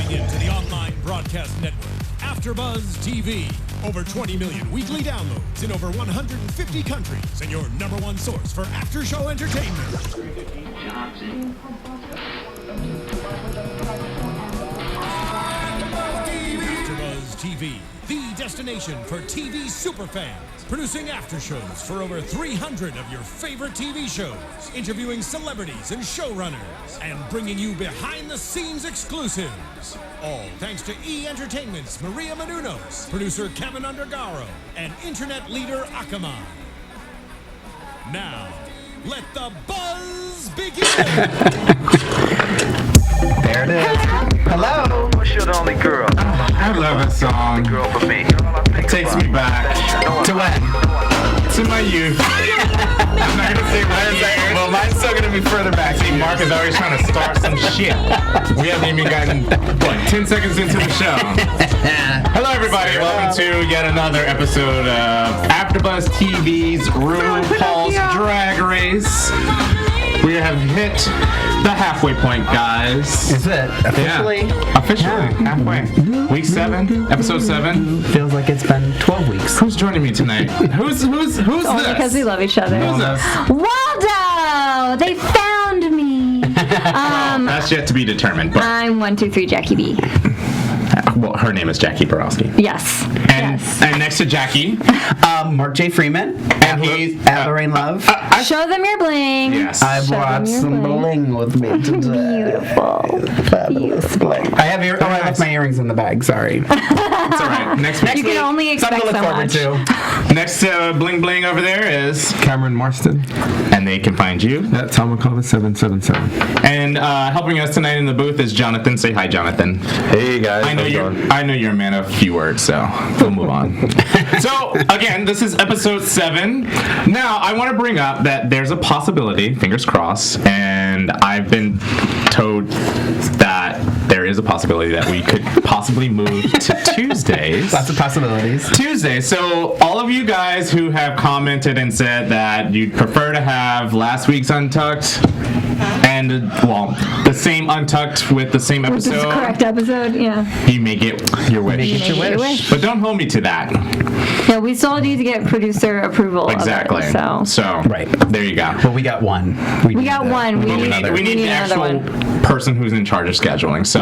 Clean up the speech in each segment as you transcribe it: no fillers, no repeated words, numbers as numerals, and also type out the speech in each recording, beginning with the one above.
Tuning in to the online broadcast network, AfterBuzz TV. Over 20 million weekly downloads in over 150 countries, and your number one source for after-show entertainment. AfterBuzz TV, the destination for TV superfans. Producing aftershows for over 300 of your favorite TV shows, interviewing celebrities and showrunners, and bringing you behind-the-scenes exclusives. All thanks to E! Entertainment's Maria Menounos, producer Kevin Undergaro, and internet leader Akamai. Now, let the buzz begin! There it is. Hello. What's your only girl? I love that song. Girl for me. It takes me back To when? to my youth. I'm not gonna say when. Well, mine's still gonna be further back. See, Mark is always trying to start some shit. We haven't even gotten, 10 seconds into the show. Hello, everybody. Welcome to yet another episode of AfterBuzz TV's RuPaul's Drag Race. We have hit the halfway point, guys. Is it officially? Yeah. Officially, halfway. Week 7, episode 7. Feels like it's been 12 weeks. Who's joining me tonight? Who's Only this? because we love each other. Who's this? Waldo! They found me! That's yet to be determined. But I'm 123 Jackie B. well, her name is Jacque Borowski. Yes. And next to Jackie, Mark J Freeman. and he's Lorraine Love. Show them your bling. yes. I Show brought them your some bling with me today. Beautiful. Fabulous bling. I have I left my earrings in the bag. Sorry. It's all right. Next week. You can only expect Something to so look much. forward to. Next bling bling over there is, Cameron Marston. and they can find you. That's Tom McCullough 777. And helping us tonight in the booth is Jonathan. Say hi, Jonathan. Hey guys, I know you're a man of few words, so we'll move on. So again, this is episode 7. Now I want to bring up that there's a possibility, fingers crossed, and I've been told that there is a possibility that we could possibly move to Tuesdays. Lots of possibilities. Tuesday. So all of you guys who have commented and said that you'd prefer to have last week's Untucked and the same Untucked with the same This is the episode, correct episode, yeah. you may get your wish. Make it your wish. But don't hold me to that. Yeah, we still need to get producer approval Exactly. of it, so. Right. There you go. Well, we got one. We got one. But we need the another actual one. person who's in charge of scheduling. So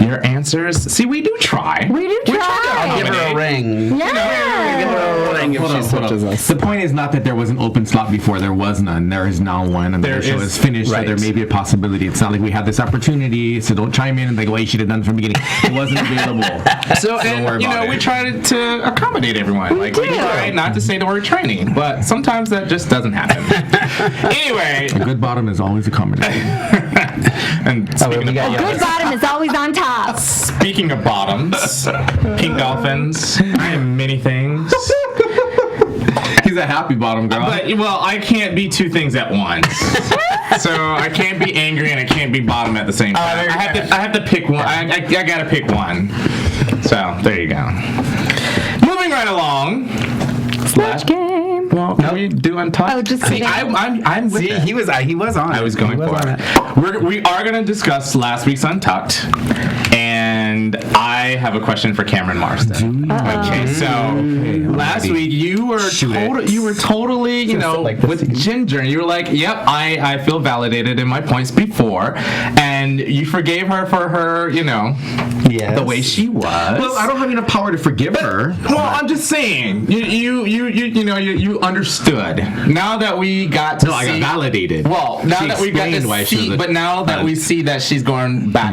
your answers. See, we do try. We do try. I'll give her a ring. Yeah. Give her a ring if she switches us. The point is not that there was an open slot before. There was none. There is now one, and There the show is- is finished. right. So there may be a possibility. It's not like we had this opportunity. So don't chime in and think, well, you should have done it from the beginning. It wasn't available. So, don't worry and, about it. we try to accommodate everyone. We do. try not to say the word training, but sometimes that just doesn't happen. Anyway, A good bottom is always accommodating. and we got you. Good bottom is always on top. speaking of bottoms, pink dolphins, I am many things. He's a happy bottom girl. But, well, I can't be two things at once. So I can't be angry and I can't be bottom at the same time. I have to pick one. I gotta pick one. So there you go. Moving right along. Snatch game. Well, can we do Untucked? Oh, just See, kidding. I'm with See, it. he was on. I was going for it. We are going to discuss last week's Untucked, and I have a question for Cameron Marston. Okay, so last week you were totally, like this with scene. Ginger. You were like, "Yep, I feel validated in my points before," and you forgave her for her, Yes. the way she was. well, I don't have enough power to forgive her. Well, I'm just saying, you understood. Now that we got to No, I got validated. Well, now She that we got explained to why she see, was a- but now that we see that she's going back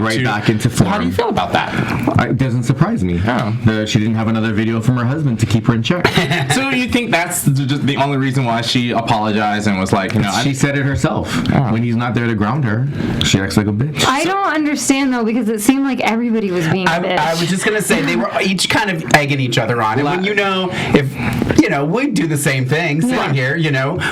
into So how do you form. feel about that? It doesn't surprise me. Oh. She didn't have another video from her husband to keep her in check. So you think that's just the only reason why she apologized and was like, She said it herself. Oh. When he's not there to ground her, she acts like a bitch. I don't understand though because it seemed like everybody was being a bitch. I was just gonna say they were each kind of egging each other on, and when if we do the same thing sitting here,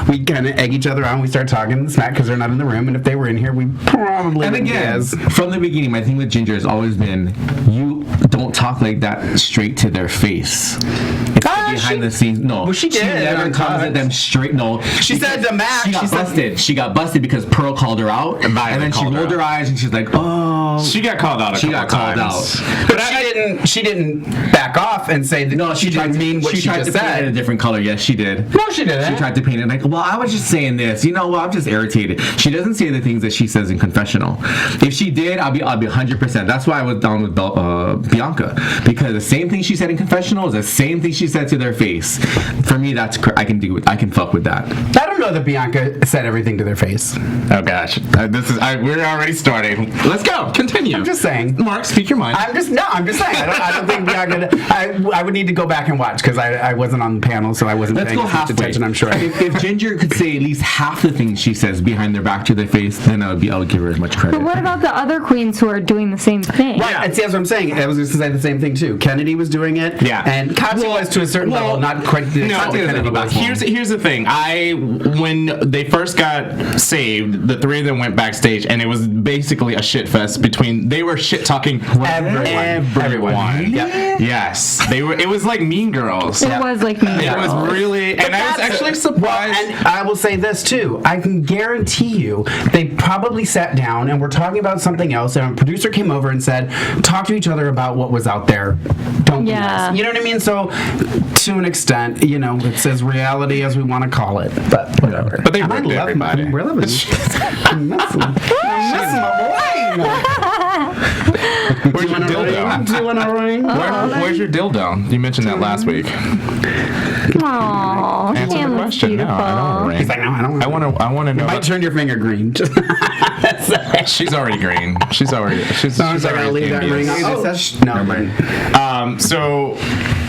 we kind of egg each other on. We start talking smack because they're not in the room, and if they were in here, we probably. And would be again, as- from the beginning, my thing with Ginger has always been, you don't talk like that straight to their face. If behind the scenes. No, Well, she did. She never comes at them straight. No, She said to Matt, She got busted because Pearl called her out, and then she rolled her eyes and she's like, "Oh." She got called out. She got called out, but she didn't back off and say that. No, she tried to mean what she tried just to paint said. it a different color. Yes, she did. No, she didn't. She tried to paint it like, well, I was just saying this. You know, well, I'm just irritated. She doesn't say the things that she says in confessional. If she did, I'll be 100%. That's why I was down with Bianca, because the same thing she said in confessional is the same thing she said to their face. For me, that's I can do it. I can fuck with that. I don't know that Bianca said everything to their face. Oh gosh, we're already starting. Let's go. Continue. I'm just saying. Mark, speak your mind. I'm just saying. I don't think Bianca. I would need to go back and watch because I wasn't on the panel, so I wasn't Let's paying go halfway. attention. I'm sure. If Ginger could say at least half the things she says behind their back to their face, then I would give her as much credit. But what about the other queens who are doing the same thing? Right, and see, that's what I'm saying. I was going to say the same thing too. Kennedy was doing it, and Katya was to a certain level, not quite. Here's the thing. When they first got saved, the three of them went backstage, and it was basically a shit fest between. They were shit talking everyone. Yep. Yes, they were. It was like Mean Girls. It was like Mean Girls. It was really, and I was actually surprised. Well, and I will say this too. I can guarantee you, they probably sat down and were talking about something else, and a producer came over and said, "Talk to each other about what was out there. Don't be nice." You know what I mean? So, to an extent, it's as reality as we want to call it, but whatever. But they ripped everybody. We're loving it. I'm messing my brain. Where's your dildo? Do you want to ring? Where's your dildo? You mentioned that last week. Aww, Answer the question. No, I don't want to ring. He's like, no, I don't. I want to know. You might turn your finger green. She's already green. She's already leave that ring on. So,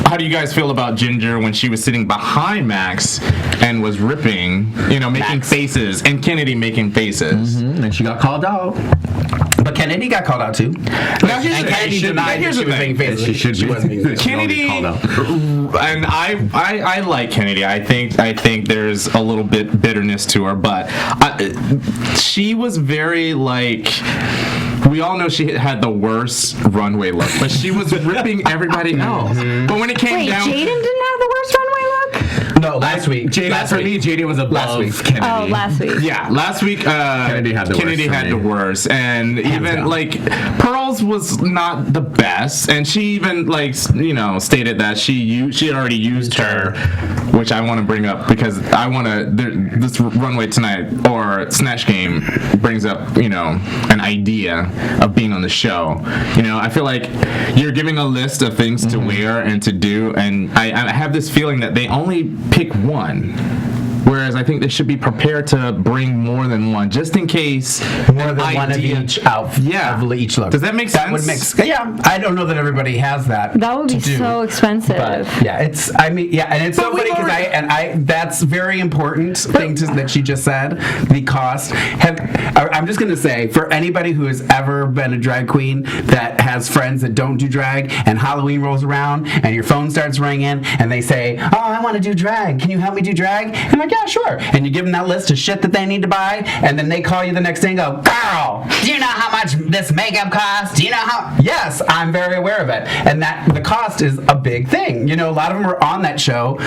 how do you guys feel about Ginger when she was sitting behind Max and was ripping, making faces, and Kennedy making faces? Mm-hmm. And she got called out. But Kennedy got called out too. Now Kennedy denied that she was making faces. She wasn't. Kennedy, and I like Kennedy. I think there's a little bit bitterness to her, but she was very like. We all know she had the worst runway look, but she was ripping everybody else. But when it came down, Jaden didn't have the worst runway look? No, last week. For me, Jaden was above Kennedy. Oh, last week. Yeah, last week Kennedy had the worst, and even like Pearl's was not the best, and she even stated that she had already used her, which I want to bring up because I want to. This runway tonight or Snatch Game brings up an idea of being on the show. I feel like you're giving a list of things to wear and to do, and I have this feeling that they only pick one. Whereas I think they should be prepared to bring more than one, just in case. More than one of each outfit. Yeah. Of each look. Does that make sense? That would make. Yeah. I don't know that everybody has that. That would be so expensive. But yeah, and it's so funny because that's very important thing that she just said. The cost. I'm just gonna say, for anybody who has ever been a drag queen that has friends that don't do drag, and Halloween rolls around and your phone starts ringing and they say, "Oh, I want to do drag. Can you help me do drag?" And I'm like, "Yeah, sure." And you give them that list of shit that they need to buy, and then they call you the next day and go, "Girl, do you know how much this makeup costs? Do you know how?" Yes, I'm very aware of it. And that the cost is a big thing. A lot of them are on that show,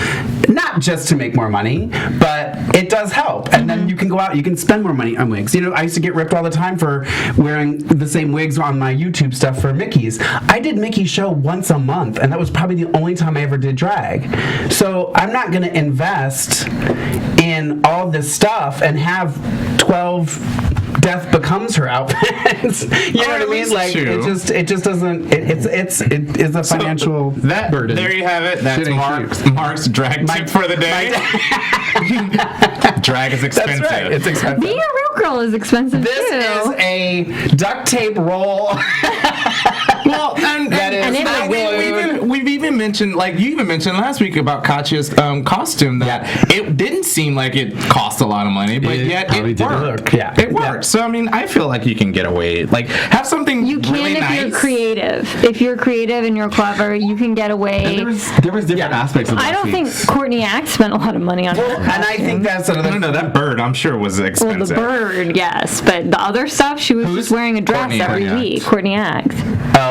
not just to make more money, but it does help. And then you can go out, you can spend more money on wigs. I used to get ripped all the time for wearing the same wigs on my YouTube stuff for Mickey's. I did Mickey's show once a month, and that was probably the only time I ever did drag. So I'm not going to invest in all this stuff and have 12 Death Becomes Her outfits. You know what I mean? Like it just doesn't. It is a financial burden. There you have it. That's Mark's drag tip for the day. Drag is expensive. That's right. It's expensive. Being a real girl is expensive This too. is a duct tape roll. Well, we've even mentioned, like you even mentioned last week about Katya's costume, that it didn't seem like it cost a lot of money, but yet it worked. It worked. So I mean, I feel like you can get away, like have something you can really if nice. You're creative. If you're creative and you're clever, you can get away. There was different aspects of that. I don't think Courtney Axe spent a lot of money on her costume. And I think that's another. No, that bird I'm sure was expensive. Well, the bird, yes, but the other stuff, she was just wearing a dress every week. Courtney Axe.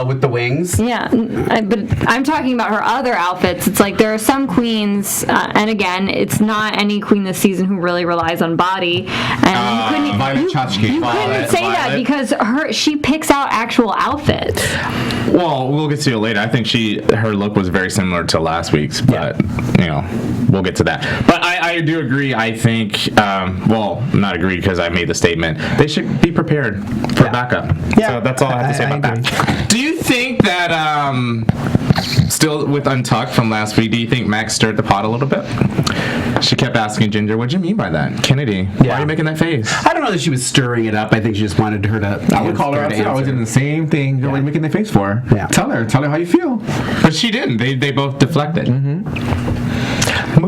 with the wings. Yeah, but I'm talking about her other outfits. It's like there are some queens, and again, it's not any queen this season who really relies on body. And Violet Chachki. you couldn't say that because she picks out actual outfits. Well, we'll get to it later. I think her look was very similar to last week's, but we'll get to that. But I do agree. I think, not agree because I made the statement. They should be prepared for backup. Yeah. So that's all I have to say about that. Do you think that, still with Untucked from last week, do you think Max stirred the pot a little bit? She kept asking Ginger, "What do you mean by that, Kennedy? Why are you making that face?" I don't know that she was stirring it up. I think she just wanted her to. I would call her up. I was doing the same thing. What are you making the face for? Yeah. Tell her how you feel. But she didn't. They both deflected.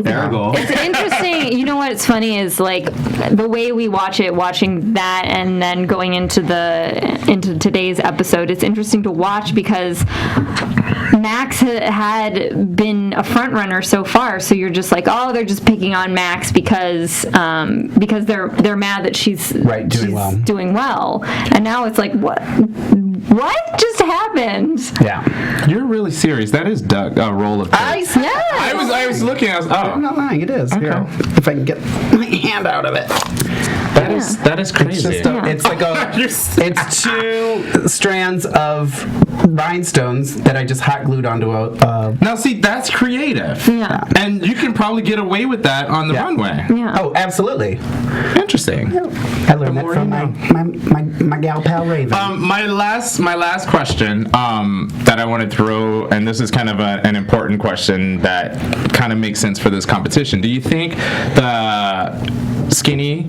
There we go. It's interesting. You know what's funny is like the way we watching that and then going into today's episode. It's interesting to watch because Max had been a front runner so far. So you're just like, oh, they're just picking on Max because they're mad that she's doing well. And now it's like, what just happened? Yeah, you're really serious. That is Doug role of. Yes. I was looking. I'm not lying. It is. Okay. Here, if I can get my hand out of it. That is crazy. It's like it's two strands of rhinestones that I just hot glued onto a. Now see, that's creative. Yeah. And you can probably get away with that on the runway. Yeah. Oh, absolutely. Interesting. I learned that from my gal pal Raven. My last question that I want to throw, and this is kind of an important question that kind of makes sense for this competition. Do you think the skinny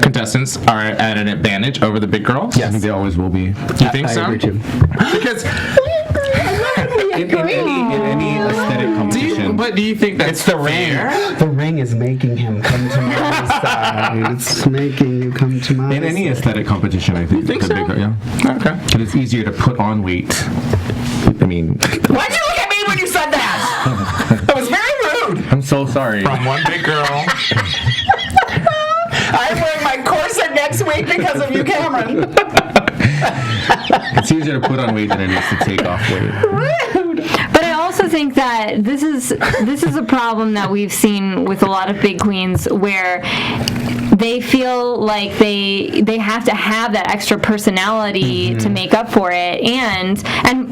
contestants are at an advantage over the big girls? Yeah, I think they always will be. You think so? I agree too. Because in any aesthetic competition. Do you think that's it's the ring? The ring is making him come to my side. It's making you come to my In any aesthetic competition, I think. You think so? Okay. Because it's easier to put on weight. I mean. Why'd you look at me when you said that? That was very rude. I'm so sorry. From one big girl. I'm wearing my corset next week because of you, Cameron. It's easier to put on weight than it is to take off weight. Rude. But I also think that this is a problem that we've seen with a lot of big queens where they feel like they have to have that extra personality to make up for it, and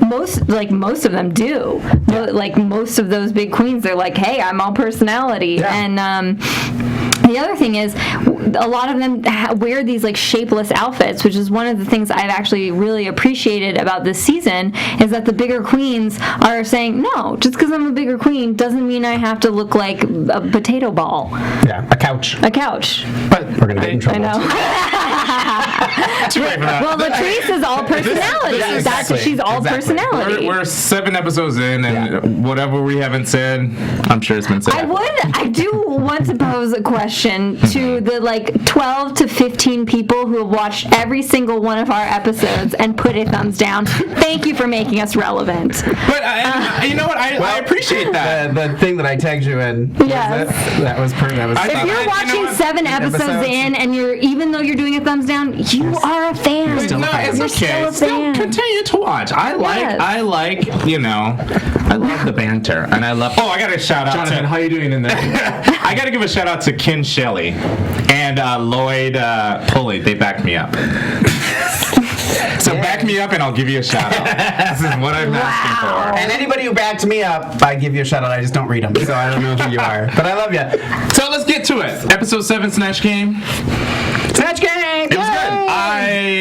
most of them do. Like most of those big queens, they're like, hey, I'm all personality, and the other thing is, a lot of them wear these like shapeless outfits, which is one of the things I've actually really appreciated about this season, is that the bigger queens are saying, no, just because I'm a bigger queen doesn't mean I have to look like a potato ball. Yeah, a couch. But we're going to get in trouble. I know. Well, Latrice is all personality. She's all personality. We're 7 episodes in, and whatever we haven't said, I'm sure it's been said. I do want to pose a question to the like 12 to 15 people who have watched every single one of our episodes and put a thumbs down. Thank you for making us relevant. But you know what? I appreciate that. The thing that I tagged you in. Yes. That was If you're watching 7 episodes in and even though you're doing a thumbs down, you are a fan. No, it's You're okay. still a fan. Continue to watch. I like, I love the banter, and I love. Oh, I got to shout out Jonathan, how you doing in there? I got to give a shout out to Ken Shelley and Lloyd Pulley. They backed me up. So back me up and I'll give you a shout out. This is what I'm asking for. And anybody who backed me up, I give you a shout out. I just don't read them, so I don't know who you are. But I love you. So let's get to it. Episode 7, Snatch Game. Snatch Game! It was good.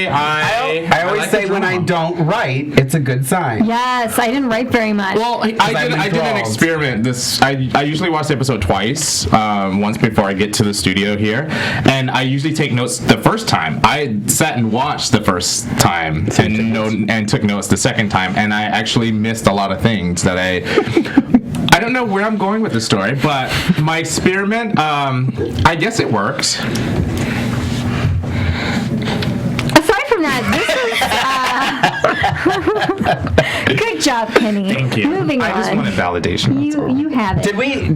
I always say when I don't write, it's a good sign. Yes, I didn't write very much. Well, I did an experiment. I usually watch the episode twice, once before I get to the studio here, and I usually take notes the first time. I sat and watched the first time and took notes the second time, and I actually missed a lot of things that I don't know where I'm going with the story, but my experiment, I guess it worked. Aside from that, this is good job, Penny. Thank you. Moving on. I just wanted validation. You have it.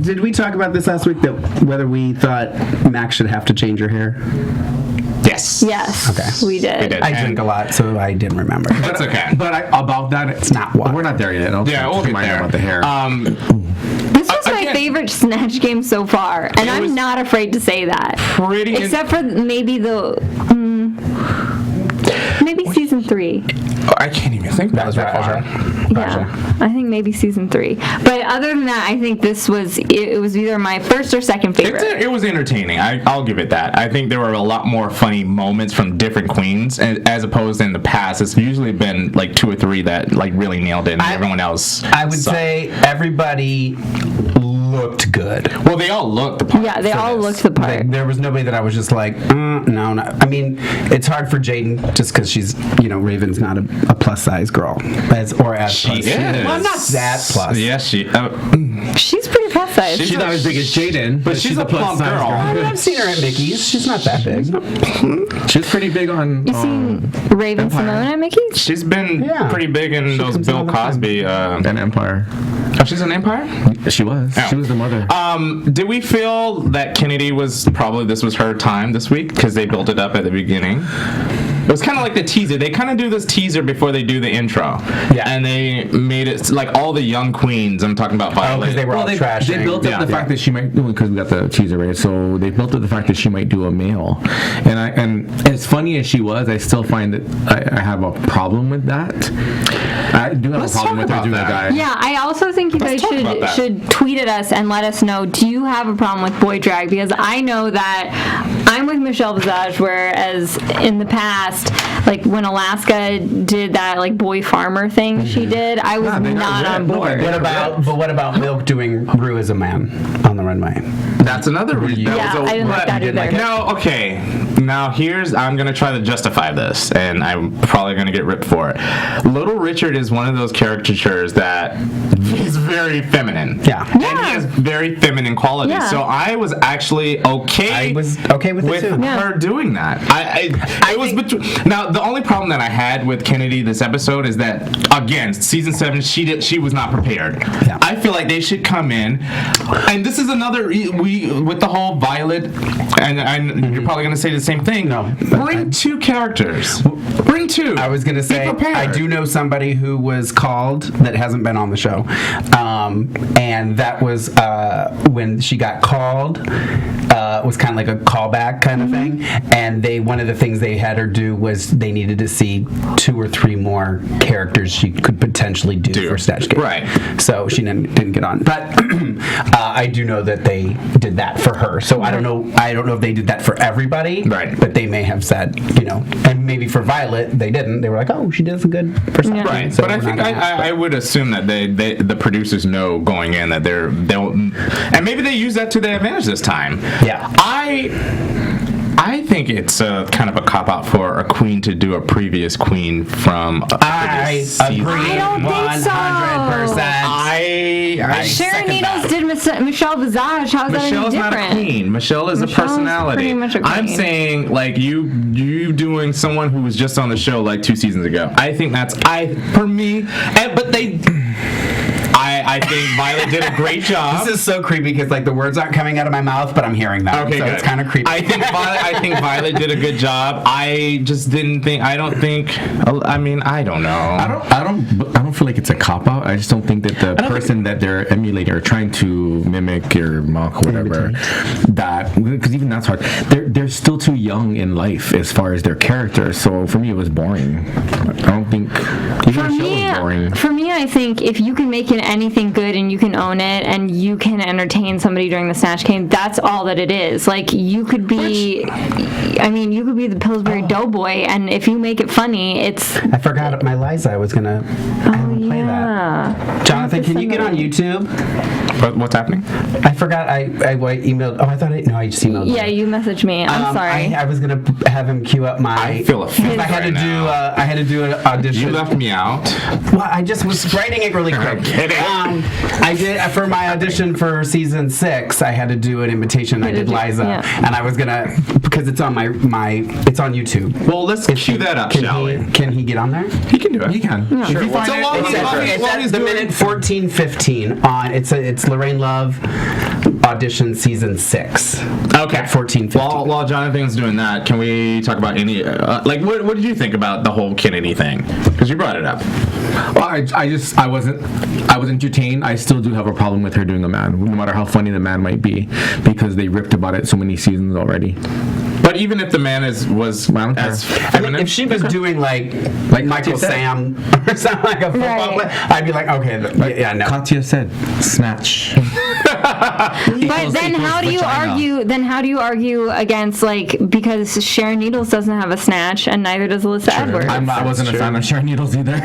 Did we talk about this last week, that whether we thought Max should have to change her hair? Yes. Yes, Okay. we did. We did. I drink a lot, so I didn't remember. That's okay. But about that, it's not water. We're not there yet. Yeah, we'll get there. About the hair. This was my Again- favorite Snatch game so far, and It was I'm not afraid to say that. Pretty. Except for maybe maybe season 3. I can't even think That was that far. Yeah, I think maybe season 3. But other than that, I think this was it was either my first or second favorite. It was entertaining. I'll give it that. I think there were a lot more funny moments from different queens, as opposed to in the past. It's usually been like 2 or 3 that like really nailed it, and everyone else. I would sucked. say everybody looked good. Well, they all looked the part. Yeah, they for all this. looked the part. Like, there was nobody that I was just like, no. I mean, it's hard for Jaden just because she's, Raven's not a plus size girl, as She plus. is. Well, not that plus. Yes, she. She's pretty plus size. she's not as big as Jaden, but she's a plump girl. I've seen her at Mickey's. She's not that big. She's pretty big on. You seen Raven Empire. Simone at Mickey's? She's been Yeah. pretty big in those comes Bill all the time. Cosby. an Empire. Oh, she's an Empire. She was. Oh. She was the mother. Did we feel that Kennedy was this was her time this week because they built it up at the beginning? It was kind of like the teaser. They kind of do this teaser before they do the intro. Yeah. And they made it like all the young queens. I'm talking about Violet. because they were all They trashing. built up the fact that she might, because we got the teaser, right? So they built up the fact that she might do a male, and as funny as she was, I still find that I have a problem with that. I do have Let's a problem talk with her about doing that. a guy. Yeah, I also think you Let's guys talk about that. should tweet at us and let us know, do you have a problem with boy drag? Because I know that I'm with Michelle Visage, whereas in the past, like when Alaska did that like boy farmer thing she did, I was they got not rid- on no, board. What about Milk doing Rue as a man on the runway? That's another reason. Yeah, I didn't like that either. No, okay. Now I'm gonna try to justify this, and I'm probably gonna get ripped for it. Little Richard is one of those caricatures that is very feminine. Yeah. And he has very feminine qualities. Yeah. So I was actually okay. I was okay with it too. her doing that. I was between. Now the only problem that I had with Kennedy this episode is that again, season 7, she was not prepared. Yeah. I feel like they should come in, and this is another with the whole Violet, and you're probably gonna say the same thing. No. Bring 2 characters. Bring 2. I was gonna say, Be prepared. I do know somebody who was called that hasn't been on the show, and that was when she got called. Was kind of like a callback kind of thing, and one of the things they had her do was they needed to see 2 or 3 more characters she could potentially do for Snatch Game. Right. So she didn't get on, but I do know that they did that for her. So I don't know if they did that for everybody. Right. But they may have said, and maybe for Violet they didn't. They were like, oh, she does a good person. Yeah. Right, So but I we're think not gonna ask I would assume that the producers know going in that they'll, and maybe they use that to their advantage this time. Yeah. I think it's kind of a cop out for a queen to do a previous queen from a I previous season. agree. I don't think so. 100%. I Sharon second Needles that. did Michelle Visage. How's that any Michelle's not different? a queen. Michelle is Michelle's a personality. pretty much a I'm queen. saying like you doing someone who was just on the show like 2 seasons ago. I think that's for me. But they. I think Violet did a great job. This is so creepy because like the words aren't coming out of my mouth, but I'm hearing them. Okay, so good. it's kind of creepy. I think Violet did a good job. I just didn't think. I don't think. I mean, I don't know. I don't feel like it's a cop out. I just don't think that the person that they're emulating or trying to mimic or mock or whatever, that because even that's hard. They're still too young in life as far as their character. So for me, it was boring. I don't think even the show was boring. For me, I think if you can make it anything good and you can own it and you can entertain somebody during the Snatch Game, that's all that it is. Like you could be, you could be the Pillsbury Doughboy, and if you make it funny, it's. I forgot my Liza. I was gonna play that. Jonathan, can you get on YouTube? What's happening? I forgot. I emailed. Oh, I thought I just emailed. Yeah, you messaged me. I'm sorry. I was gonna have him queue up my. I feel offended. I had right to do. now. I had to do an audition. You left me out. Well, I just was writing it really quick. I'm kidding. I did for my audition for season 6. I had to do an invitation. I did Liza, and I was gonna because it's on it's on YouTube. Well, let's cue that up, shall we? Can he get on there? He can do it. He can. Sure. It's What's at the minute 14:15 on. It's Lorraine Love auditioned season 6. Okay. At 14-15. While Jonathan's doing that, can we talk about any what did you think about the whole Kennedy thing? Because you brought it up. Well, I was entertained. I still do have a problem with her doing a man, no matter how funny the man might be, because they ripped about it so many seasons already. But even if the man was as feminine, if she was doing like Michael Sam or something like a football player, I'd be like, okay, yeah, no. Katya said, snatch. But then how do you argue? Then how do you argue against because Sharon Needles doesn't have a snatch and neither does Alyssa Edwards? I wasn't a fan of Sharon Needles either.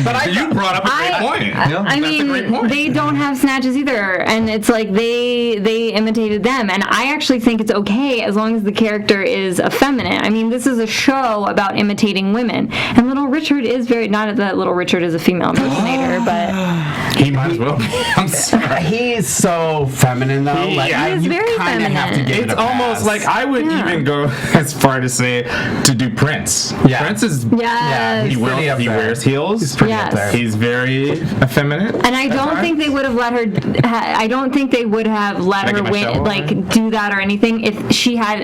But you brought up a great point. I mean, they don't have snatches either, and it's like they imitated them, and I actually think it's okay as long as the character is effeminate. I mean, this is a show about imitating women, and Little Richard is not that Little Richard is a female impersonator, but he might as well be. I'm sorry. He's so feminine though. He is very feminine. Have to give it It's a almost pass. like I would even go as far to say to do Prince. Yeah. Prince is yes. he wears heels. Yes. He's very effeminate. And I don't think they would have let her. I don't think they would have let Like her a Michelle win, do that or anything if she had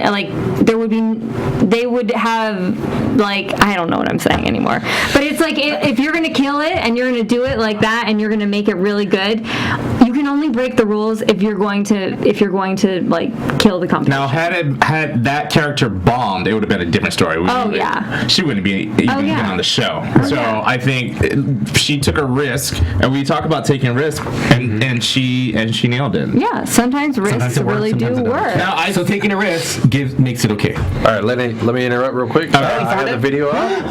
there would be. They would have I don't know what I'm saying anymore. But it's like if you're gonna kill it and you're gonna do it like that and you're gonna make it really good, you can only break the rules if you're going to kill the competition. Now, had that character bombed, it would have been a different story. She wouldn't be even on the show. I think she took a risk, and we talk about taking risk, and she nailed it. Yeah, sometimes risks really do work. Now, so taking a risk makes it okay. All right, let me interrupt real quick. I have the video up.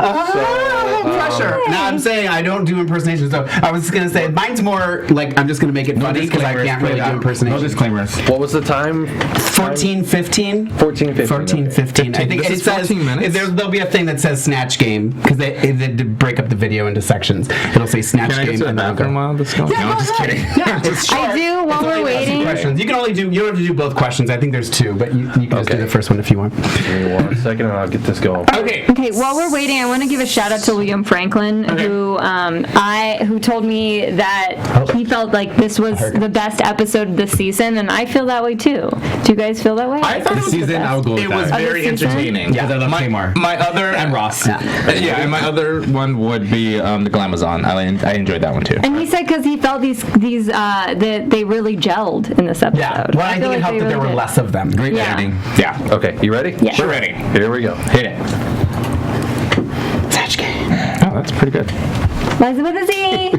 Pressure. No, I'm saying I don't do impersonations. So I was just gonna say mine's more I'm just gonna make it funny because I can't really do impersonations. No disclaimers. What was the time? 14-15. 14-15. I think This it is says 14 minutes? there'll be a thing that says Snatch Game because they did break up the video into sections. It'll say Snatch Can I Game. go to the and then bathroom while this goes? Yeah, No, I'm just kidding. Yeah, it's short. I do while we're waiting. Questions. You don't have to do both questions. I think there's 2, but you can just do the first one if you want. Give me 1 second and I'll get this going. Okay. Okay, while we're waiting, I want to give a shout out to William Franklin, who told me that he felt like this was the best episode of the season, and I feel that way too. Do you guys feel that way? I thought This season, I would go with it was that. very Of the season? entertaining. Because I love Tamar. My other And Ross. and my other one would be the Glamazon. I enjoyed that one too. And he said because he felt that they really gelled in this episode. Yeah. Well, I think feel it like helped they that there really were did. less of them. Great Yeah. editing. Yeah. Okay, you ready? Yeah. We're ready. Here we go. Hit it. Snatch Game. Oh, that's pretty good. Liza with a Z.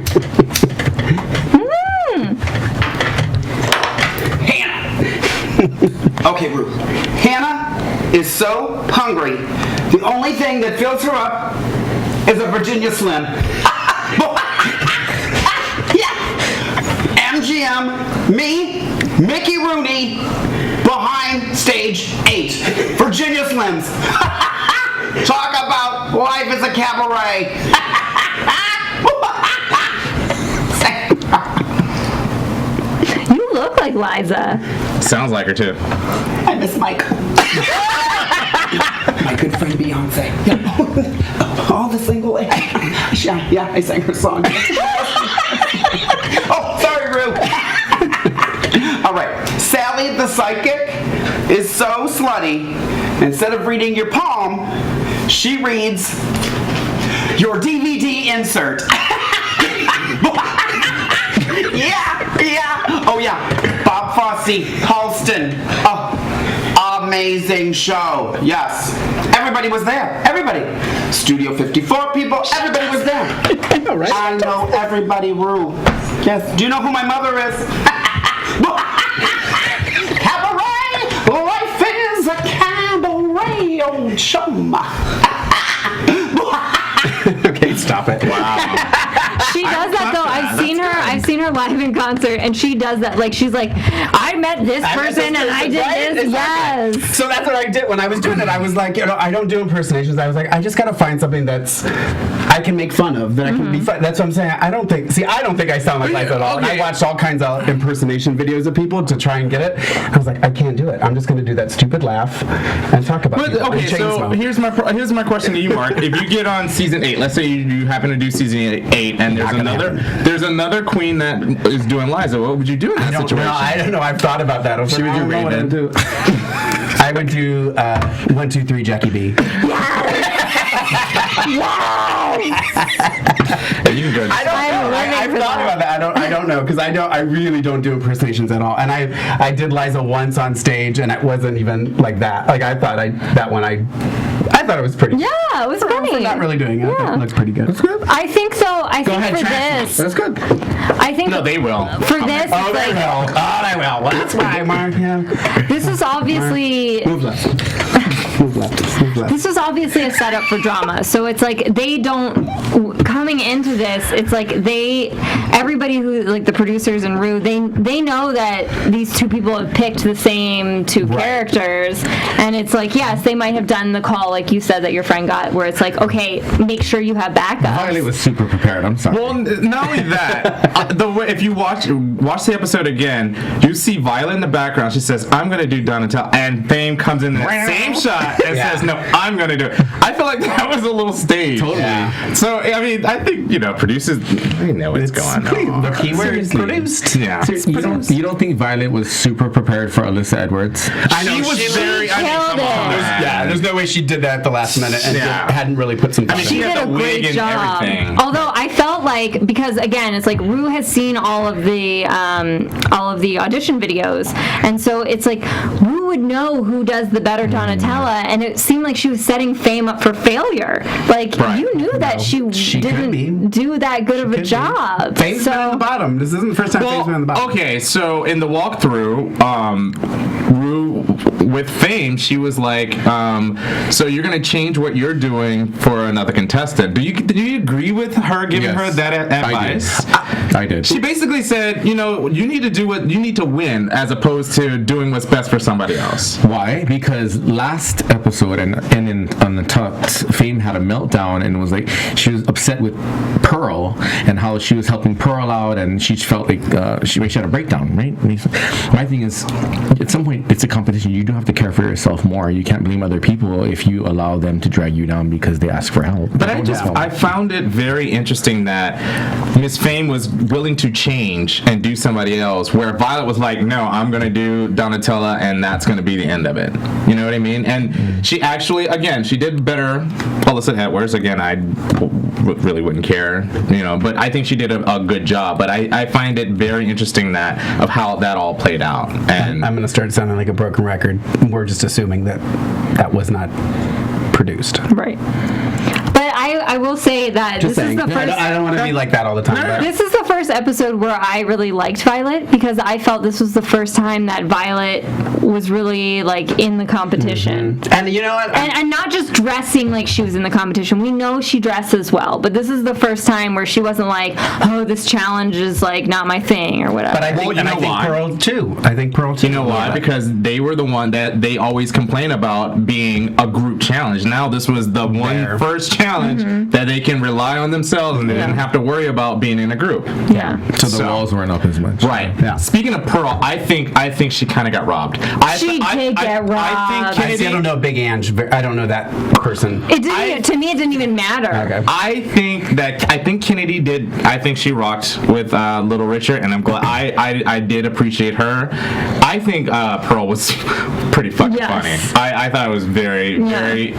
Okay, Ruth. Hannah is so hungry. The only thing that fills her up is a Virginia Slim. Yeah. MGM, me, Mickey Rooney, behind stage 8. Virginia Slims. Talk about life as a cabaret. You look like Liza. Sounds like her too. I miss Mike. My good friend Beyonce. All the single lady. Yeah, I sang her song. Oh, sorry, Rue. All right. Sally the psychic is so slutty. Instead of reading your palm, she reads your DVD insert. Yeah. Oh, yeah. Bob Fosse, Halston. Oh, amazing show. Yes. Everybody was there. Everybody. Studio 54 people. Everybody was there. I know, right? I know everybody, Rue. Yes. Do you know who my mother is? Cabaret. Life is a cabaret. Old chum. Okay, stop it. Wow. She does that though. I've seen her live in concert, and she does that. Like she's like, I met this person and I did this. Exactly. Yes. So that's what I did when I was doing it. I was like, I don't do impersonations. I was like, I just gotta find something that's I can make fun of, that I can be fun. That's what I'm saying. I don't think I sound like Liza at all. And I watched all kinds of impersonation videos of people to try and get it. I was like, I can't do it. I'm just gonna do that stupid laugh and talk about it. Okay, so here's my question to you, Mark. If you get on season 8, let's say you happen to do season 8, and there's another queen that is and Liza, what would you do in that situation? I don't know. I've thought about that. She would do Raven. I would do 1, 2, 3, Jackie B. You can go. I've thought about that. I don't know because I really don't do impersonations at all. And I did Liza once on stage, and it wasn't even like that. Like I thought I thought it was pretty. Yeah, it was funny. For not really doing it. Yeah. It looked pretty good. It's good. I think so. I think ahead, for trash this. That's good. I think No, they will. For this, Oh, it's they like, will. Oh, they will. Well, that's why, Mark. Yeah. this is obviously. Move left. Move left. Move left. This was obviously a setup for drama, so it's like they don't. Coming into this, it's like everybody who like the producers and Ru, they know that these two people have picked the same two characters, and it's like yes, they might have done the call like you said that your friend got, where it's like okay, make sure you have backup. Violet was super prepared. I'm sorry. Well, not only that, the way if you watch the episode again, you see Violet in the background. She says, "I'm gonna do Donatella," and Fame comes in that same shot and says, "No, I'm gonna do it." I feel like that was a little staged. Totally. Yeah. So I mean, I think producers they know what's going on. The keyword is produced. Yeah. You don't think Violet was super prepared for Alyssa Edwards? I know She was very. I mean, killed come it. on. There's no way she did that at the last minute and hadn't really put some. I mean, She had did a the wig great and job. everything. Although I felt like because again, it's like Ru has seen all of the audition videos, and so it's like Ru would know who does the better Donatella, and it seemed like she was setting Fame up for failure. Like you knew that she didn't do that good of a job. Fame's been on the bottom. This isn't the first time Fame's been on the bottom. Okay, so in the walkthrough, Ru with Fame, she was like, so you're gonna change what you're doing for another contestant. Do you agree with her giving her that advice? I did. She basically said, you need to do what you need to win as opposed to doing what's best for somebody else. Why? Because last episode and on the Tux, Fame had a meltdown and was like she was upset with Pearl and how she was helping Pearl out and she felt like she had a breakdown, right? My thing is, at some point it's a competition. You do have to care for yourself more. You can't blame other people if you allow them to drag you down because they ask for help. But I found it very interesting that Miss Fame was willing to change and do somebody else, where Violet was like, no, I'm going to do Donatella and that's going to be the end of it. You know what I mean? And she actually, again, she did better Alyssa Edwards. Again, I really wouldn't care, but I think she did a good job. But I find it very interesting of how that all played out. And I'm going to start sounding like a broken record. We're just assuming that was not produced. Right. But I will say that Just this saying. is the first. I don't want to be like that all the time. But This is the first episode where I really liked Violet because I felt this was the first time that Violet was really like in the competition. Mm-hmm. And you know what? And not just dressing like she was in the competition. We know she dresses well, but this is the first time where she wasn't like, oh, this challenge is like not my thing or whatever. But I think, I think Pearl too. I think Pearl too. You know why? Because they were the one that they always complain about being a group challenge. Now this was the one first challenge that they can rely on themselves and they didn't have to worry about being in a group. Yeah. So the walls weren't up as much. Right. Yeah. Speaking of Pearl, I think she kind of got robbed. She did get robbed. I think I don't know Big Ange. I don't know that person. It didn't. To me, it didn't even matter. Okay. I think Kennedy did. I think she rocked with Little Richard, and I'm glad. I did appreciate her. I think Pearl was pretty fucking funny. I thought it was very very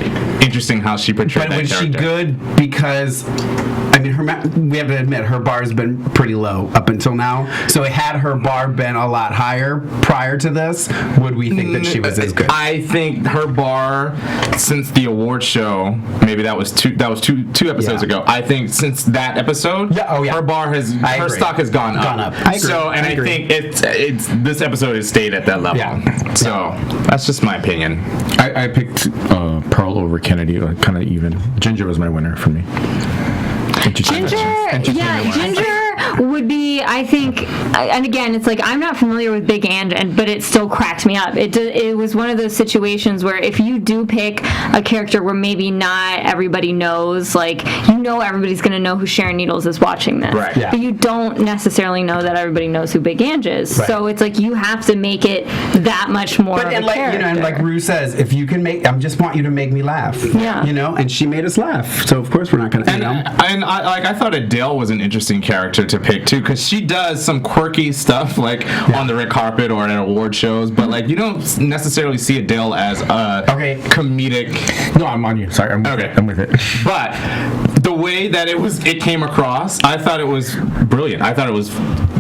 interesting how she portrayed But that was character. she good? Because I mean, we have to admit her bar's been pretty low up until now. So had her bar been a lot higher prior to this, would we think that she was as good? I think her bar since the award show, maybe that was two episodes ago. I think since that episode, her bar her stock has gone up. I agree. So and I think it's this episode has stayed at that level. Yeah. So that's just my opinion. I picked Pearl over Kennedy, kind of even. Ginger was my winner for me. Ginger would be, I think, and again, it's like I'm not familiar with Big Ange, but it still cracked me up. It was one of those situations where if you do pick a character where maybe not everybody knows, like everybody's going to know who Sharon Needles is watching this, right? Yeah. But you don't necessarily know that everybody knows who Big Ange is. Right. So it's like you have to make it that much more. But and like character. and like Ru says, if you can I just want you to make me laugh. Yeah. And she made us laugh. So of course we're not going to. And I thought Adele was an interesting character to pick too, because she does some quirky stuff like on the red carpet or at award shows, but like you don't necessarily see Adele as a comedic. No, I'm on you. Sorry, I'm with it. But the way that it came across, I thought it was brilliant. I thought it was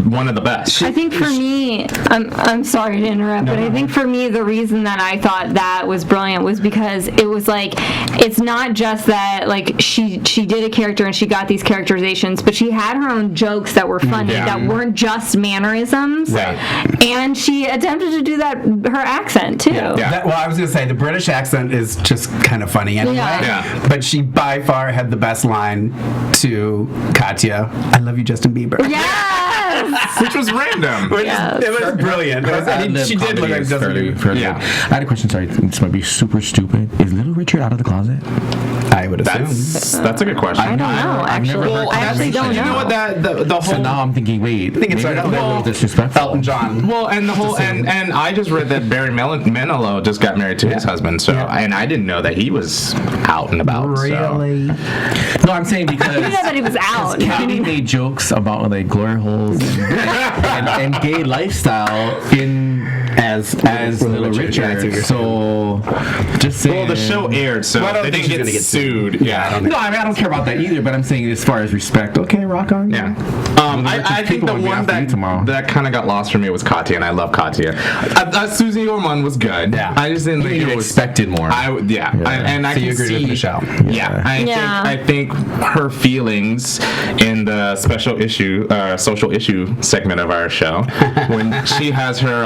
one of the best. I think for me, I'm sorry to interrupt, but I think for me the reason that I thought that was brilliant was because it was like, it's not just that like she did a character and she got these characterizations, but she had her own jokes that were funny, that weren't just mannerisms, and she attempted to do that her accent too. Well, I was gonna say the British accent is just kind of funny anyway. But she by far had the best line to Katya. I love you, Justin Bieber. Yes. Which was random. It was brilliant. She did look like Justin Bieber. I had a question. Sorry, this might be super stupid. Is Little Richard out of the closet? I would assume. That's a good question. I don't know. Actually, I actually don't know. You know what the whole. So now I'm thinking, wait. I think it's a little disrespectful. Elton John. Well, and the whole and I just read that Barry Manilow just got married to his husband. So and I didn't know that he was out and about. Really? No, I'm saying because I didn't know that he was out. Katie made jokes about like glory holes and gay lifestyle as Little Richard. So just saying. Well, the show aired, so they didn't get sued. Yeah. No, I mean I don't care about that either. But I'm saying as far as respect, okay, rock on. Yeah. I think the one that kind of got lost for me was Katya, and I love Katya. Susie Orman was good. Yeah. I just didn't think it was expected more. And I so can you agree see with Michelle. I think her feelings in the special issue, social issue segment of our show, when she has her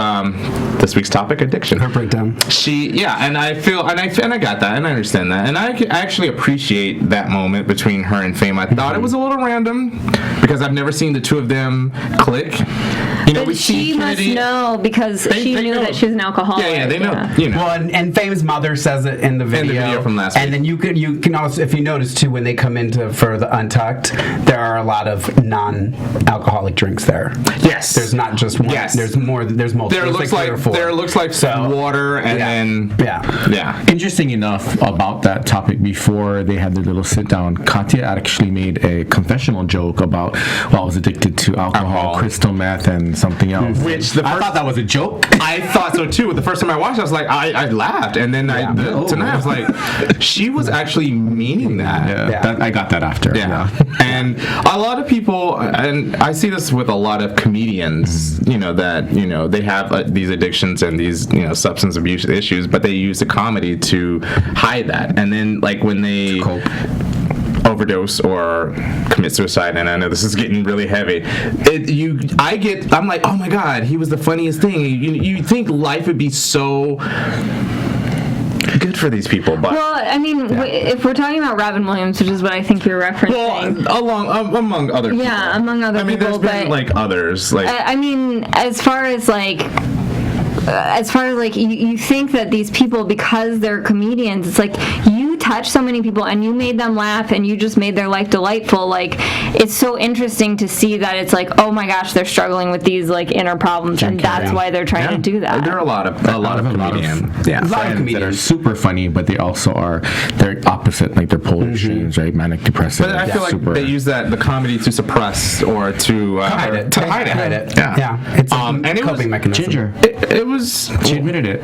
this week's topic, addiction. Her breakdown. And I feel, and I got that, and I understand that, and I actually appreciate that moment between her and Fame. I thought it was a little random because I've never seen the two of them click. You know, but she must know because she knew that she was an alcoholic. Yeah, they know. You know. Well, and Fame's mother says it in the video from last week. And then you can also, if you notice too, when they come into for the Untucked, there are a lot of non-alcoholic drinks there. Yes, there's not just one. Yes, there's more. There's multiple. There looks like water and then Interesting enough about that topic, before they had their little sit down, Katya actually made a confessional joke about I was addicted to alcohol, crystal meth, and something else. Which I thought that was a joke. I thought so too. The first time I watched it, I was like, I laughed, and then tonight I was like, she was actually meaning that. I got that after. And a lot of people, and I see this with a lot of comedians, that they have these addictions and these substance abuse issues, but they use the comedy to hide that, and then like when they overdose or commit suicide, and I know this is getting really heavy, I'm like, oh my god, he was the funniest thing. You think life would be so good for these people, but I mean, if we're talking about Robin Williams, which is what I think you're referencing, among other people. Yeah, among other people. There's been like others. Like I mean, as far as you think that these people, because they're comedians, it's like you touch so many people and you made them laugh and you just made their life delightful. Like, it's so interesting to see that it's like, oh my gosh, they're struggling with these like inner problems, and that's why they're trying to do that. There are a lot of comedians. A lot of comedians that are super funny, but they also they're opposite, like they're polar extremes, right? Manic depressive. But I feel like they use the comedy to suppress or to hide it. Hide it. Yeah. It's a coping mechanism. Ginger. It was. She admitted it.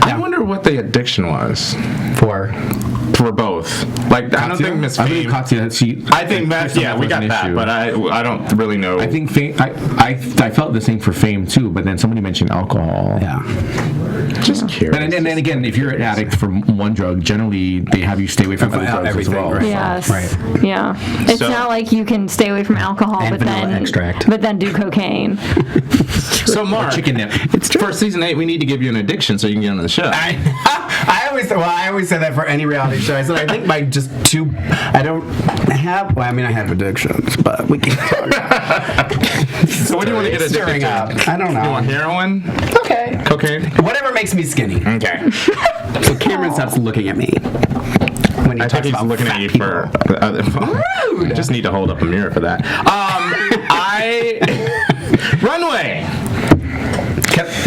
I wonder what the addiction was for both. Like, I don't think Miss Fame. I think Matt. Yeah, we got that, but I don't really know. I think Fame. I felt the same for Fame too, but then somebody mentioned alcohol. Yeah. Just curious. And then again, if you're an addict for one drug, generally they have you stay away from other drugs as well. Right. Yes. Right. Yeah. It's not like you can stay away from alcohol, and vanilla extract, but then do cocaine. So Mark, chicken nip. For season 8, we need to give you an addiction so you can get on the show. I always say that for any reality show. I said I think by just two. I don't have. Well, I mean, I have addictions, but we can talk. So what do you want to get addicted to? I don't know. You want heroin? Okay. Cocaine? Whatever makes me skinny. Okay. So Cameron stops looking at me. When I think he's looking at you for. I just need to hold up a mirror for that. Runway.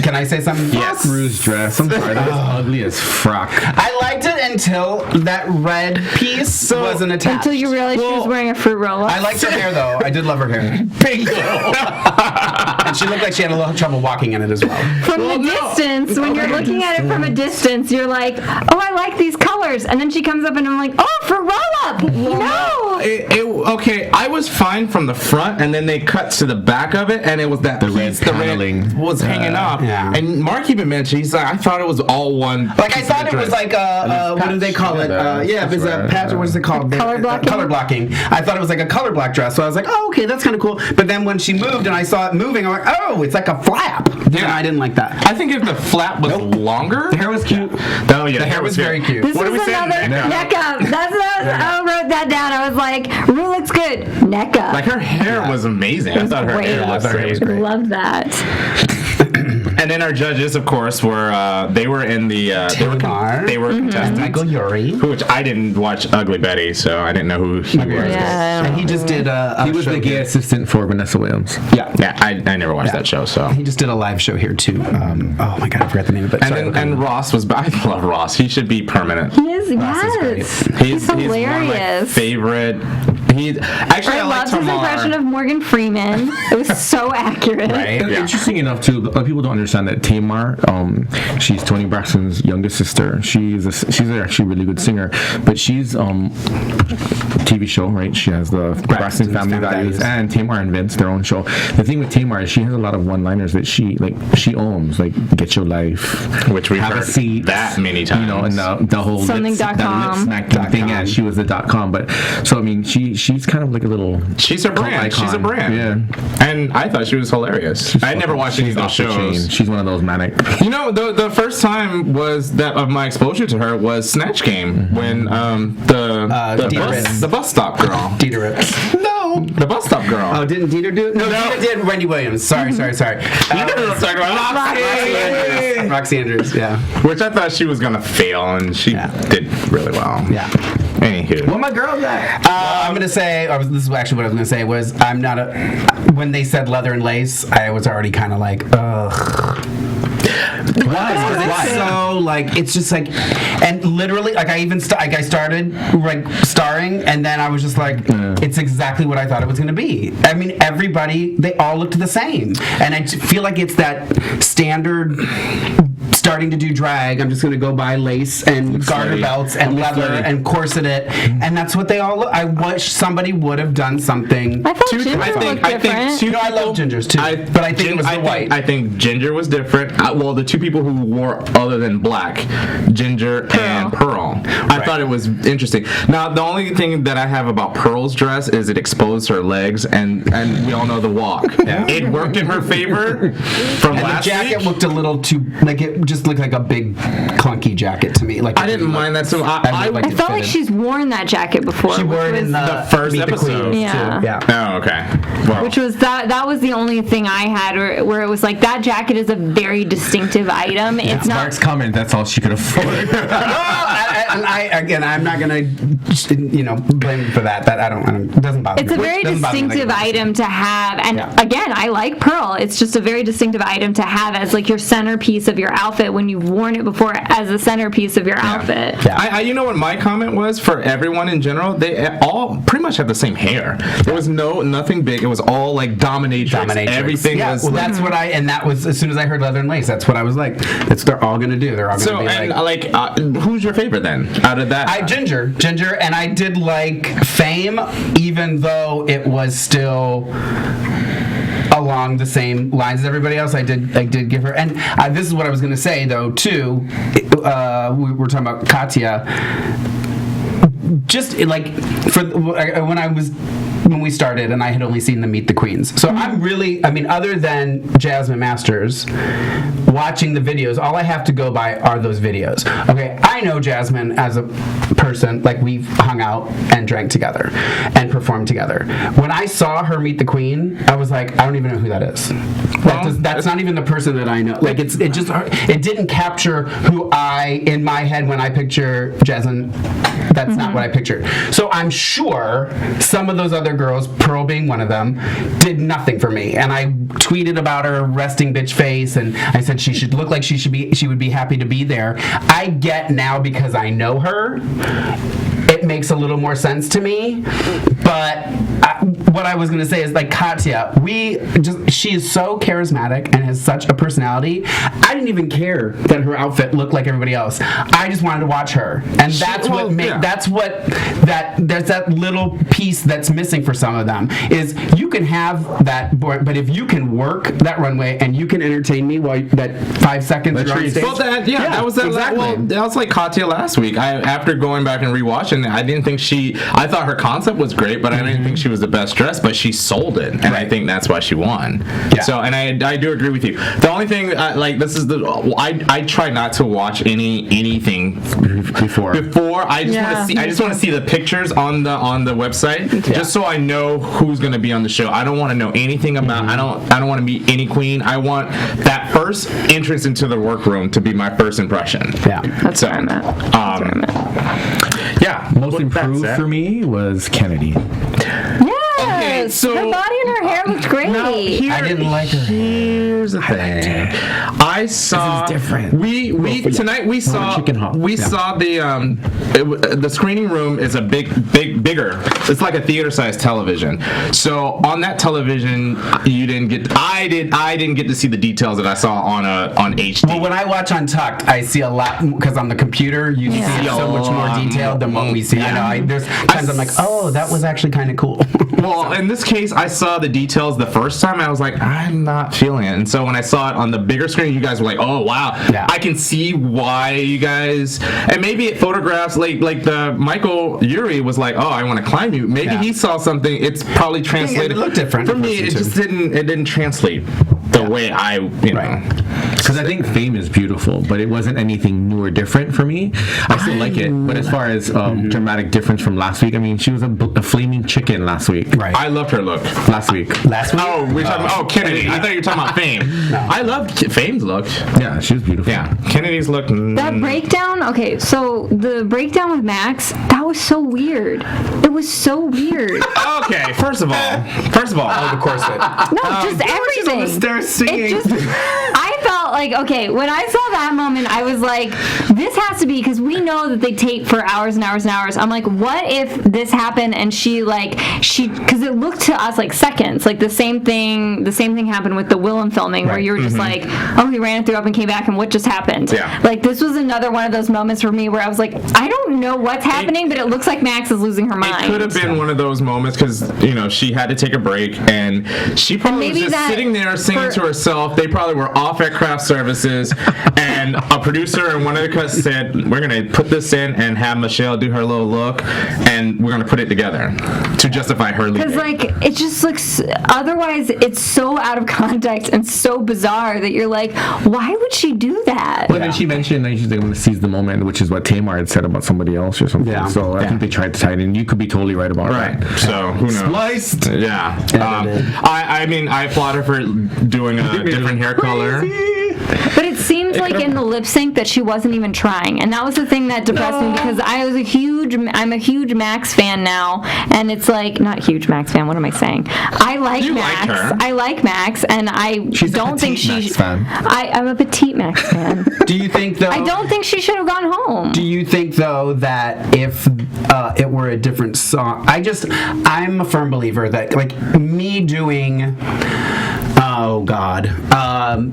Can I say something? Yes. Rue's dress. I'm sorry, that was ugly as frock. I liked it until that red piece wasn't attached. Until you realized she was wearing a fruit roll-up. I liked her hair though. I did love her hair. Bingo. And she looked like she had a little trouble walking in it as well. From the distance, when you're looking at it from a distance, you're like, oh, I like these colors. And then she comes up and I'm like, oh, fruit roll-up. No. Okay, I was fine from the front, and then they cut to the back of it, and it was that The piece, red paneling. was hanging off. Yeah. And Mark even mentioned, he's like, I thought it was all one. Like I thought it was like what do they call it? Yeah, if it's a patch or what is it called? Color blocking? Color blocking. I thought it was like a color block dress, so I was like, oh, okay, that's kind of cool. But then when she moved and I saw it moving, I'm like, oh, it's like a flap. Yeah, I didn't like that. I think if the flap was longer, The hair was cute. Oh yeah, The hair was very cute. This What is are we saying? another Neck neck up. That's what I wrote that down. I was like, Rue looks good. Neck up. like her hair was amazing. I thought her great. hair Yeah, I looked thought her hair was great. great. Love that. And then our judges, of course, were they were in the Tamar. they were contestants, Michael Yuri. which I didn't watch Ugly Betty, so I didn't know who he was. Yeah. And he just did a He was show the gay here. assistant for Vanessa Williams. Yeah. Yeah, I never watched that show, so. He just did a live show here too. Oh my god, I forgot the name of it. And Sorry, then, and Ross was. I love Ross. He should be permanent. He is, is yes. He's one of my hilarious. favorite. Actually, I I like loved his impression Tamar. of Morgan Freeman. It was so accurate. Right? And Yeah. Interesting enough, too, a lot of people don't understand that Tamar, she's Toni Braxton's youngest sister. She's actually a really good singer, but she's TV show, right? She has the Braxton Family Values, and Tamar and Vince, their own show. The thing with Tamar is she has a lot of one-liners that she owns, like "Get Your Life," Which we've have heard a seat, that many times. you know, and the whole Something.com. lip smacking thing. Yeah, she was the .com, but so I mean, she's kind of like a little. She's a brand. icon. She's a brand. Yeah. And I thought she was hilarious. I never watched any of those off the chain. shows. She's one of those manic. You know, the first time was that of my exposure to her was Snatch Game when the bus stop girl. Dieter Rips. No, the bus stop girl. Oh, didn't Dieter do it? No, Dieter did Wendy Williams. Sorry. You know what I'm talking about. Roxy Andrews, yeah. Which I thought she was gonna fail, and she did really well. Yeah. Anywho. Well, my girl that I'm gonna say, or this is actually what I was gonna say, was I'm not a. When they said leather and lace, I was already kind of like, ugh. Why? It's so like it's just like, and literally like I started like starring, and then I was just like, it's exactly what I thought it was gonna be. I mean, everybody, they all looked the same, and I feel like it's that standard. Starting to do drag, I'm just going to go buy lace and garter belts and leather and corset it, and that's what they all look. I wish somebody would have done something. I thought Ginger looked different. I love Gingers too, but I think it was the white. I think Ginger was different. Well, the two people who wore other than black, Ginger and Pearl. I thought it was interesting. Now, the only thing that I have about Pearl's dress is it exposed her legs, and we all know the walk. It worked in her favor from And the last jacket week. looked a little too like it just looked like a big clunky jacket to me. Like I didn't mind that so I felt like she's worn that jacket before. She wore it in the first Meet the episode. Queens, Yeah. too. Yeah. Oh, okay. Well, Which was that was the only thing I had where it was like that jacket is a very distinctive item. It's not. Mark's comment. That's all she could afford. I'm not gonna, blame him for that. That I don't. It doesn't bother me. It's a very Doesn't bother me distinctive like item to have, and Yeah. again, I like Pearl. It's just a very distinctive item to have as like your centerpiece of your outfit when you've worn it before as a centerpiece of your outfit. Yeah. you know what my comment was for everyone in general? They all pretty much had the same hair. There was nothing big. It was all like dominatrix. Everything yeah, was. well, that's what and that was as soon as I heard leather and lace. That's what I was like. That's what they're all gonna do. They're all gonna be like. Who's your favorite then? Out of that, Ginger, and I did like Fame, even though it was still along the same lines as everybody else. I did give her, and this is what I was going to say though too. We were talking about Katya. Just like when we started, and I had only seen them Meet the Queens. So I'm really, other than Jasmine Masters, watching the videos, all I have to go by are those videos. Okay, I know Jasmine as a person, like we've hung out and drank together and performed together. When I saw her Meet the Queen, I was like, I don't even know who that is. That's not even the person that I know. Like it didn't capture who in my head when I picture Jasmine. That's not what I pictured. So I'm sure some of those other other girls, Pearl being one of them, did nothing for me. And I tweeted about her resting bitch face, and I said she should look like she would be happy to be there. I get now, because I know her, it makes a little more sense to me. But what I was going to say is, like, Katya, she is so charismatic and has such a personality. I didn't even care that her outfit looked like everybody else. I just wanted to watch her, and that's that little piece that's missing for some of them. Is you can have that, but if you can work that runway and you can entertain me while that 5 seconds you're on stage. Well, that was exactly. Well, that was like Katya last week. After going back and rewatching it, I didn't think I thought her concept was great, but I didn't think she was the best dressed. But she sold it, and I think that's why she won. Yeah. So, and I do agree with you. The only thing, I try not to watch anything before. I just want to see the pictures on the website, just so I know who's going to be on the show. I don't want to know anything about. I don't want to meet any queen. I want that first entrance into the workroom to be my first impression. Yeah, that's where I'm at. Yeah, most improved for me was Kennedy. Okay, so her body and her hair looked great. I didn't like her. Here's the thing. I saw. This is different. We saw the screening room is a bigger. It's like a theater-sized television. So on that television, I didn't get to see the details that I saw on HD. Well, when I watch Untucked, I see a lot, because on the computer you see it so much more detailed than what we see. Yeah. I know. There's times I'm like, oh, that was actually kind of cool. Well, in this case, I saw the details the first time, and I was like, I'm not feeling it. And so when I saw it on the bigger screen, you guys were like, oh, wow. Yeah. I can see why you guys... And maybe it photographs, like the Michael Urie was like, oh, I want to climb you. Maybe he saw something. It's probably translated... It looked different. For me, it just didn't translate the way I, know... Because I think Fame is beautiful, but it wasn't anything new or different for me. I still like it, but as far as dramatic difference from last week, I mean, she was a flaming chicken last week. Right. I loved her look. Last week? Oh, we're talking about Kennedy. I thought you were talking about Fame. No. I loved Fame's look. Yeah, she was beautiful. Yeah, Kennedy's look. That breakdown, okay, so the breakdown with Max, that was so weird. It was so weird. Okay, first of all, the corset. No, just everything. On the stairs singing. I felt like, okay, when I saw that moment, I was like, this has to be, because we know that they tape for hours and hours and hours. I'm like, what if this happened and because it looked to us like seconds, like the same thing happened with the Willem filming, where you were just like, oh, he ran it through up and came back, and what just happened? Yeah. Like, this was another one of those moments for me where I was like, I don't know what's happening, but it looks like Max is losing her mind. It could have been one of those moments, because, she had to take a break, and she probably was just sitting there singing to herself. They probably were off at craft services, and a producer and one of the cuts said, we're going to put this in and have Michelle do her little look, and we're going to put it together to justify her leaving. Because, it just looks, otherwise it's so out of context and so bizarre that you're like, why would she do that? Well, then she mentioned that she's going to seize the moment, which is what Tamar had said about somebody else or something. Yeah. So I think they tried to tie it in. You could be totally right about that. So who knows? Spliced. Yeah. I applaud her for doing a different hair color. But it seems like in the lip sync that she wasn't even trying, and that was the thing that depressed me, because I'm a huge Max fan now, and it's like, not huge Max fan, what am I saying? I like Max. Like her. I like Max, and She's don't think Max fan. I'm a petite Max fan. Do you think, though? I don't think she should have gone home. Do you think, though, that if it were a different song, I'm a firm believer that, like, me doing... Oh God,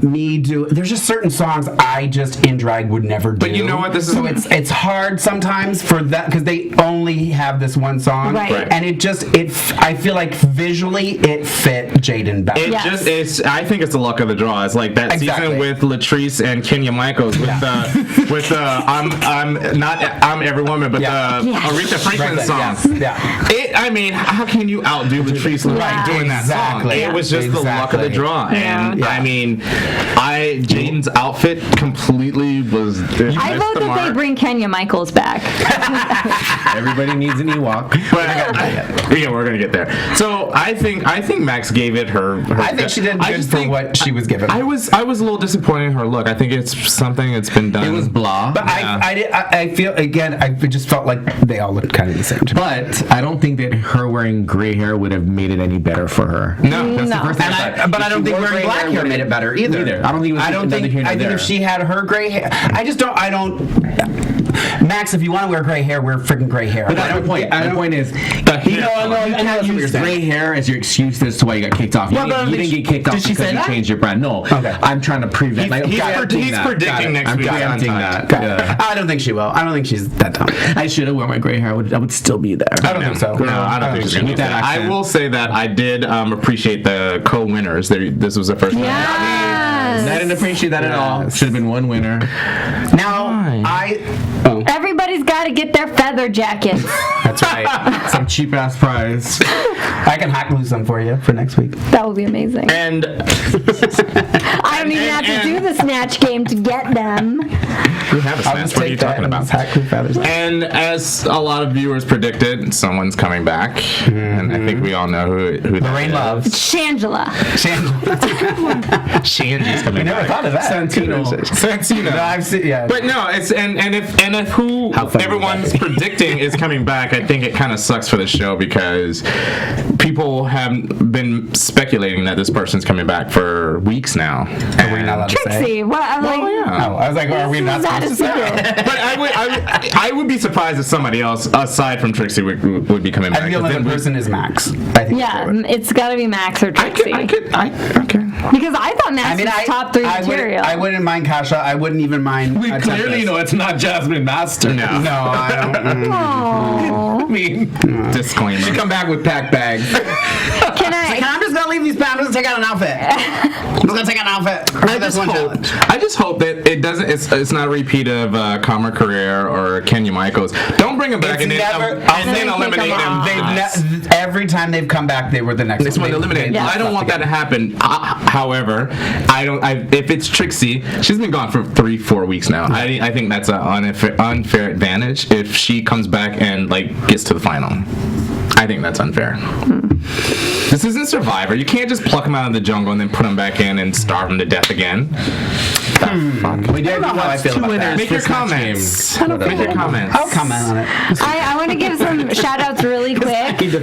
there's just certain songs I just in drag would never do. But you know what? So it's hard sometimes for that, because they only have this one song, right. And I feel like visually it fit Jaden better. I think it's the luck of the draw. It's like that season with Latrice and Kenya Michaels with I'm Every Woman, but the Aretha Franklin song. Yeah. How can you outdo Latrice doing that song? It was just the luck of the draw. And Jaden's outfit completely was. I vote that they bring Kenya Michaels back. Everybody needs an Ewok. Yeah, we're gonna get there. So I think Max gave it her I think she did good for what she was given. I was a little disappointed in her look. I think it's something that's been done. It was blah. But I feel, again, I just felt like they all looked kind of the same to me. But I don't think that her wearing gray hair would have made it any better for her. No, That's the No. first thing I thought. But I don't If she think wore wearing gray black hair made it better either. I don't think it was neither here nor I think there. if she had her gray hair, I don't. Max, if you want to wear gray hair, wear freaking gray hair. But that's the point. The point is, you can't use gray hair as your excuse as to why you got kicked off. You didn't get kicked off did she because say you that? changed your brand. No, Okay. I'm trying to prevent. He's predicting next week. I'm preempting that. Yeah. I don't think she will. I don't think she's that dumb. I should have worn my gray hair. I would still be there. I don't think so. No, I don't think she's gonna do that. I will say that I did appreciate the co-winners. This was the first one. Yes. I didn't appreciate that at all. Should have been one winner. Now, Everybody's got to get their feather jackets. That's right. Some cheap ass prize. I can hack loose them for you for next week. That would be amazing. And I don't even have to do the snatch game to get them. we have a snatch. What are you talking about? Hack loose feathers. And as a lot of viewers predicted, someone's coming back, and I think we all know who that Lorraine is. Love. Shangela. Shanji's coming Never back. thought of that. Santino. No, I've seen, yeah. But no, it's and if who funny everyone's predicting is coming back, I think it kind of sucks for the show because people have been speculating that this person's coming back for weeks now. Are we not allowed to say? Trixie. What? I'm like, Oh, I was like, are we not supposed to say? But I would be surprised if somebody else aside from Trixie would be coming back. I think the 'cause only then person is Max. I think yeah, that's what- it's got to be Max or Trixie. okay. Because I thought Max was top 3 material. I wouldn't mind Kasha. I wouldn't even mind. We clearly know it's not Jasmine Master. No. No, I don't. Aw. I mean, Disclaimer. come back with pack bags. Can I? I'm just gonna leave these pants. I'm just gonna take out an outfit. I'm just gonna take out an outfit. I just hope that it doesn't. It's not a repeat of Kamar Carrere or Kenya Michaels. Don't bring them back It's and never- then eliminate them. Every time they've come back, they were the next This one eliminated. Yeah. I don't want that to happen. However, if it's Trixie, she's been gone for 3-4 weeks now. I think that's an unfair advantage if she comes back and gets to the final. I think that's unfair. This isn't Survivor. You can't just pluck them out of the jungle and then put them back in and starve them to death again. We don't know how I feel about that. Make your comments. Make your comments. I'll comment on it. I want to give some shout outs really quick. Jackie's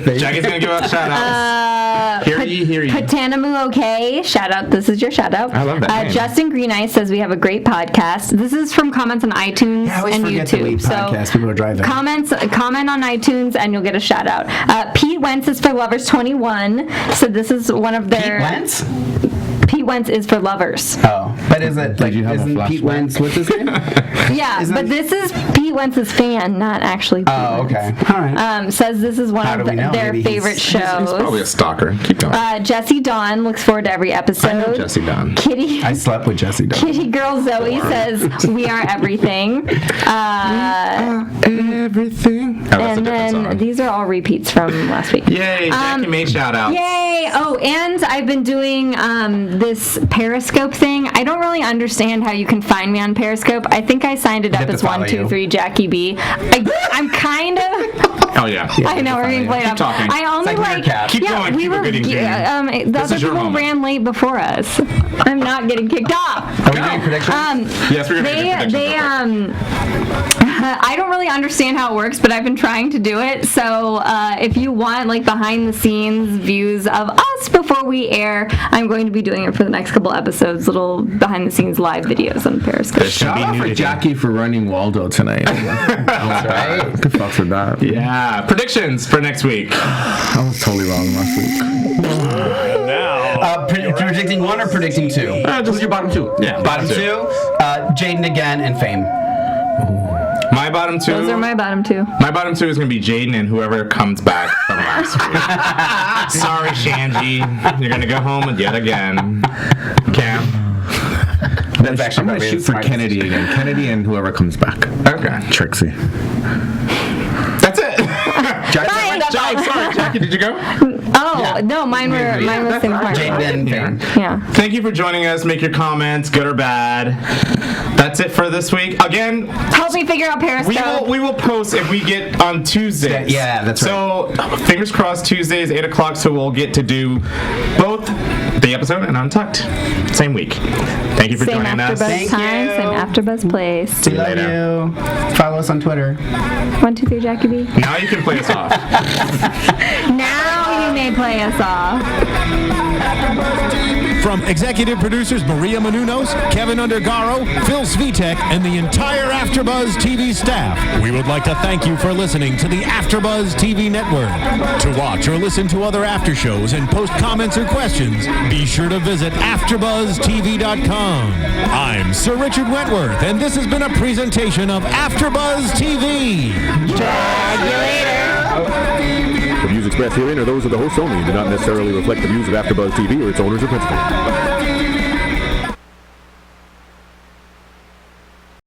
gonna give out shout outs. Hear ye. Patanamu OK, shout out. This is your shout out. I love that name. Justin Green Eyes says we have a great podcast. This is from comments on iTunes I always and forget that we YouTube. podcast. People are driving. Comment on iTunes and you'll get a shout out. Pete Wentz is for Lovers 21. So this is one of their. Pete Wentz? Pete Wentz is for Lovers. Oh, but is it you have a isn't Pete flashback? Wentz? What's his name? Yeah, Isn't- but this is Pete Wentz's fan, not actually Pete Oh, Wentz. okay. All right. Says this is one How of do we know? their Maybe favorite he's shows. Probably a stalker. Keep going. Jesse Dawn looks forward to every episode. I know Jesse Dawn. Kitty I slept with Jesse Dunn. Kitty Girl Zoe says we are everything. Everything. Oh, that's a And different then song. these are all repeats from last week. Yay, Jackie made shout outs. Yay! Oh, and I've been doing this Periscope thing. I don't really understand how you can find me on Periscope. I think I signed it up have to as follow 123 Jackie B. I'm kind of. Oh yeah. I know we're getting played Keep up. talking. I only It's like Meerkat. Keep yeah, going, we keep were. it getting green. The other is your people moment. ran late before us. I'm not getting kicked off. Are we doing predictions? Yes, we're gonna do predictions. I don't really understand how it works, but I've been trying to do it. So if you want behind the scenes views of us before we air, I'm going to be doing it for the next couple episodes, little behind the scenes live videos on Periscope. Shout out for Jackie for running Waldo tonight. That's right. Good fucks with that. Yeah. Predictions for next week. I was totally wrong last week. Predicting 1 or predicting 2? Just your bottom 2. Yeah. Bottom 2, Jaden again and Fame. My bottom 2. Those are my bottom 2. My bottom 2 is going to be Jaden and whoever comes back from last week. Sorry, Shanji. You're going to go home yet again. Cam? That's actually I'm going to shoot for Kennedy again. Kennedy and whoever comes back. Okay. Trixie. That's it. Fine. Sorry, Jackie, did you go? Oh, no, mine was Tim Hortons. Jane Ben fan. Yeah. Thank you for joining us. Make your comments, good or bad. That's it for this week. Again, Help me figure out Periscope. we will post if we get on Tuesdays. Yeah, that's right. So, fingers crossed, Tuesdays, 8 o'clock, so we'll get to do both the episode and Untucked. Same week. Thank you for Same joining us. AfterBuzz time, same AfterBuzz place. We love you. Follow us on Twitter. 1, 2, 3, Jackie B. Now you can play us off. Now you may play us off. From executive producers Maria Menounos, Kevin Undergaro, Phil Svitek, and the entire AfterBuzz TV staff, we would like to thank you for listening to the AfterBuzz TV network. To watch or listen to other after shows and post comments or questions, be sure to visit AfterBuzzTV.com. I'm Sir Richard Wentworth, and this has been a presentation of AfterBuzz TV. Drag you later. The views expressed herein are those of the hosts only and do not necessarily reflect the views of AfterBuzz TV or its owners or principals.